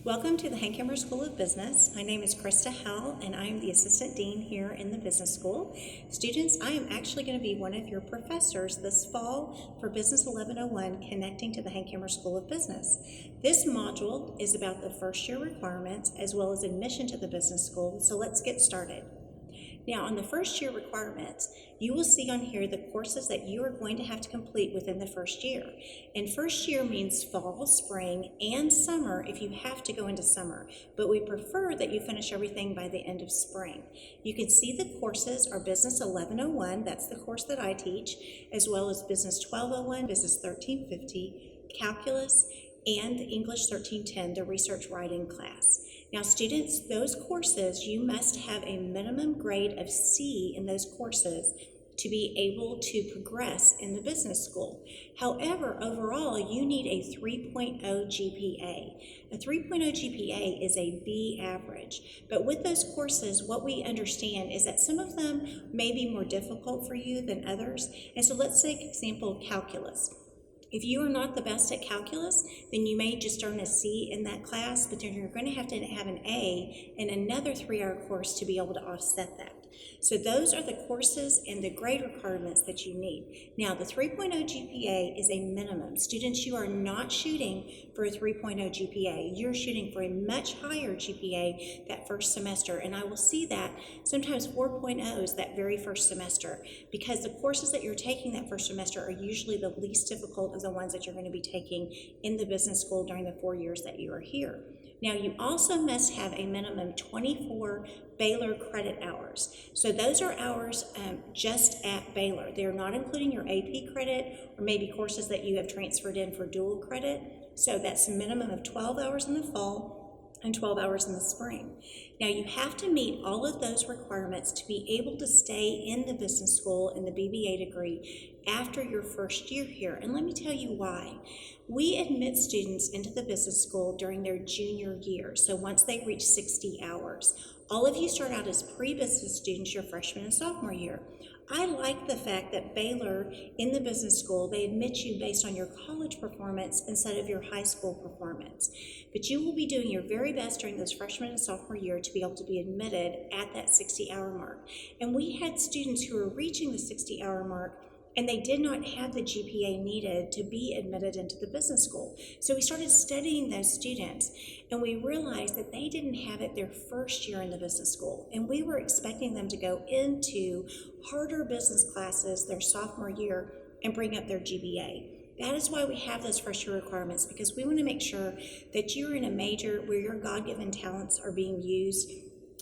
Welcome to the Hankamer School of Business. My name is Krista Howell, and I am the Assistant Dean here in the Business School. Students, I am actually going to be one of your professors this fall for Business 1101, Connecting to the Hankamer School of Business. This module is about the first year requirements as well as admission to the business school, so let's get started. Now, on the first year requirements, you will see on here the courses that you are going to have to complete within the first year. And first year means fall, spring, and summer if you have to go into summer, but we prefer that you finish everything by the end of spring. You can see the courses are Business 1101, that's the course that I teach, as well as Business 1201, Business 1350, Calculus, and English 1310, the research writing class. Now students, those courses, you must have a minimum grade of C in those courses to be able to progress in the business school. However, overall, you need a 3.0 GPA. A 3.0 GPA is a B average, but with those courses, what we understand is that some of them may be more difficult for you than others. And so let's take example, calculus. If you are not the best at calculus, then you may just earn a C in that class, but then you're going to have an A in another 3-hour course to be able to offset that. So those are the courses and the grade requirements that you need. Now, the 3.0 GPA is a minimum. Students, you are not shooting for a 3.0 GPA. You're shooting for a much higher GPA that first semester, and I will see that sometimes 4.0s that very first semester, because the courses that you're taking that first semester are usually the least difficult of the ones that you're going to be taking in the business school during the 4 years that you are here. Now, you also must have a minimum 24 Baylor credit hours. So those are hours just at Baylor. They're not including your AP credit or maybe courses that you have transferred in for dual credit. So that's a minimum of 12 hours in the fall and 12 hours in the spring. Now, you have to meet all of those requirements to be able to stay in the business school in the BBA degree after your first year here. And let me tell you why. We admit students into the business school during their junior year, so once they reach 60 hours. All of you start out as pre-business students your freshman and sophomore year. I like the fact that Baylor, in the business school, they admit you based on your college performance instead of your high school performance. But you will be doing your very best during those freshman and sophomore year to be able to be admitted at that 60-hour mark. And we had students who were reaching the 60-hour mark and they did not have the GPA needed to be admitted into the business school. So we started studying those students, and we realized that they didn't have it their first year in the business school, and we were expecting them to go into harder business classes their sophomore year and bring up their GPA. That is why we have those first year requirements, because we want to make sure that you're in a major where your God-given talents are being used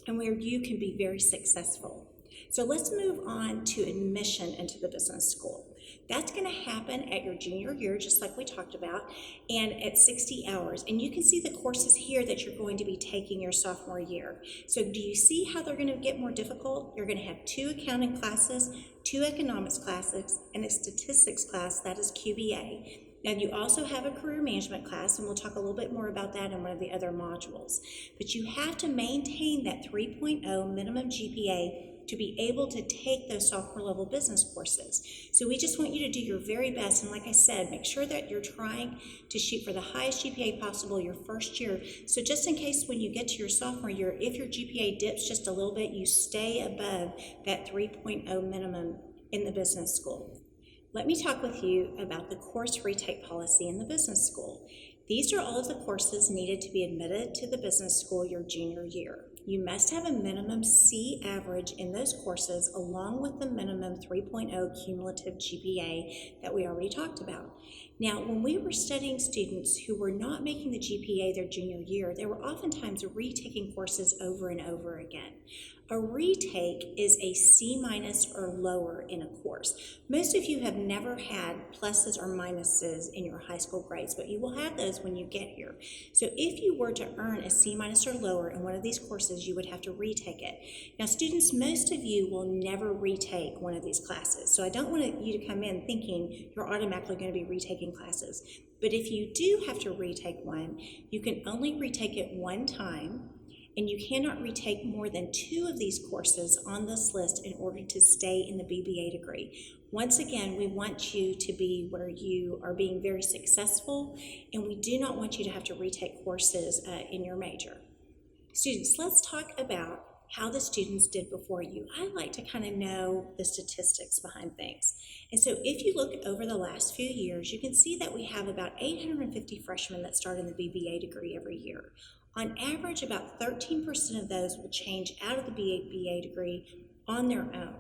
and where you can be very successful. So let's move on to admission into the business school. That's going to happen at your junior year, just like we talked about, and at 60 hours. And you can see the courses here that you're going to be taking your sophomore year. So do you see how they're going to get more difficult? You're going to have 2 accounting classes, 2 economics classes, and a statistics class, that is QBA. Now, you also have a career management class, and we'll talk a little bit more about that in one of the other modules. But you have to maintain that 3.0 minimum GPA to be able to take those sophomore level business courses. So we just want you to do your very best, and like I said, make sure that you're trying to shoot for the highest GPA possible your first year. So just in case when you get to your sophomore year, if your GPA dips just a little bit, you stay above that 3.0 minimum in the business school. Let me talk with you about the course retake policy in the business school. These are all of the courses needed to be admitted to the business school your junior year. You must have a minimum C average in those courses along with the minimum 3.0 cumulative GPA that we already talked about. Now, when we were studying students who were not making the GPA their junior year, they were oftentimes retaking courses over and over again. A retake is a C- or lower in a course. Most of you have never had pluses or minuses in your high school grades, but you will have those when you get here. So if you were to earn a C- or lower in one of these courses, you would have to retake it. Now students, most of you will never retake one of these classes. So I don't want you to come in thinking you're automatically going to be retaking classes. But if you do have to retake one, you can only retake it one time, and you cannot retake more than 2 of these courses on this list in order to stay in the BBA degree. Once again, we want you to be where you are being very successful, and we do not want you to have to retake courses in your major. Students, let's talk about how the students did before you. I like to kind of know the statistics behind things. And so if you look over the last few years, you can see that we have about 850 freshmen that start in the BBA degree every year. On average, about 13% of those will change out of the BA degree on their own.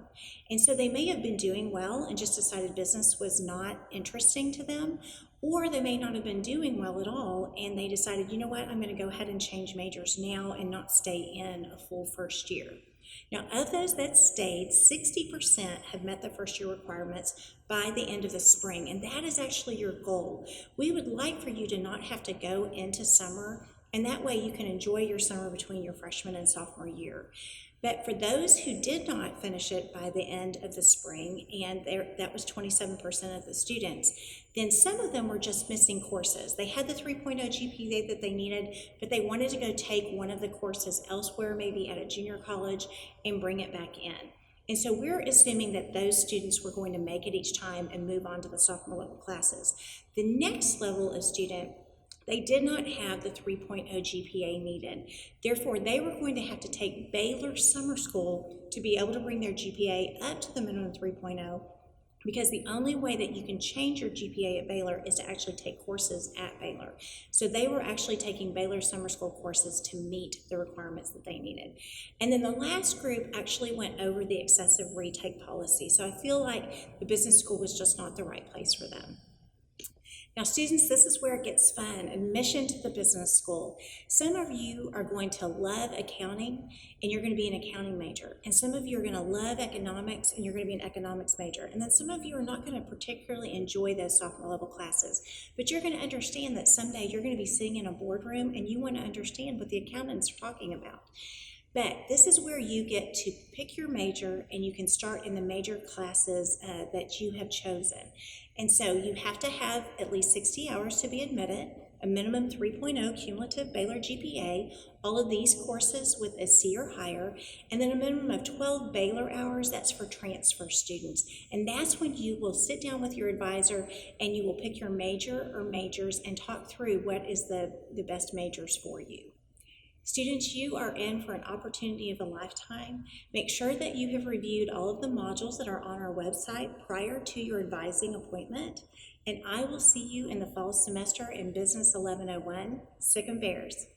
And so they may have been doing well and just decided business was not interesting to them, or they may not have been doing well at all and they decided, you know what, I'm going to go ahead and change majors now and not stay in a full first year. Now, of those that stayed, 60% have met the first year requirements by the end of the spring, and that is actually your goal. We would like for you to not have to go into summer, and that way you can enjoy your summer between your freshman and sophomore year. But for those who did not finish it by the end of the spring, and that was 27% of the students, then some of them were just missing courses. They had the 3.0 GPA that they needed, but they wanted to go take one of the courses elsewhere, maybe at a junior college, and bring it back in. And so we're assuming that those students were going to make it each time and move on to the sophomore level classes. The next level of student, they did not have the 3.0 GPA needed. Therefore, they were going to have to take Baylor Summer School to be able to bring their GPA up to the minimum 3.0, because the only way that you can change your GPA at Baylor is to actually take courses at Baylor. So they were actually taking Baylor Summer School courses to meet the requirements that they needed. And then the last group actually went over the excessive retake policy. So I feel like the business school was just not the right place for them. Now, students, this is where it gets fun. Admission to the business school. Some of you are going to love accounting, and you're going to be an accounting major. And some of you are going to love economics, and you're going to be an economics major. And then some of you are not going to particularly enjoy those sophomore level classes. But you're going to understand that someday you're going to be sitting in a boardroom, and you want to understand what the accountants are talking about. But this is where you get to pick your major, and you can start in the major classes that you have chosen. And so you have to have at least 60 hours to be admitted, a minimum 3.0 cumulative Baylor GPA, all of these courses with a C or higher, and then a minimum of 12 Baylor hours. That's for transfer students. And that's when you will sit down with your advisor and you will pick your major or majors and talk through what is the best majors for you. Students, you are in for an opportunity of a lifetime. Make sure that you have reviewed all of the modules that are on our website prior to your advising appointment, and I will see you in the fall semester in Business 1101. Sic 'em Bears.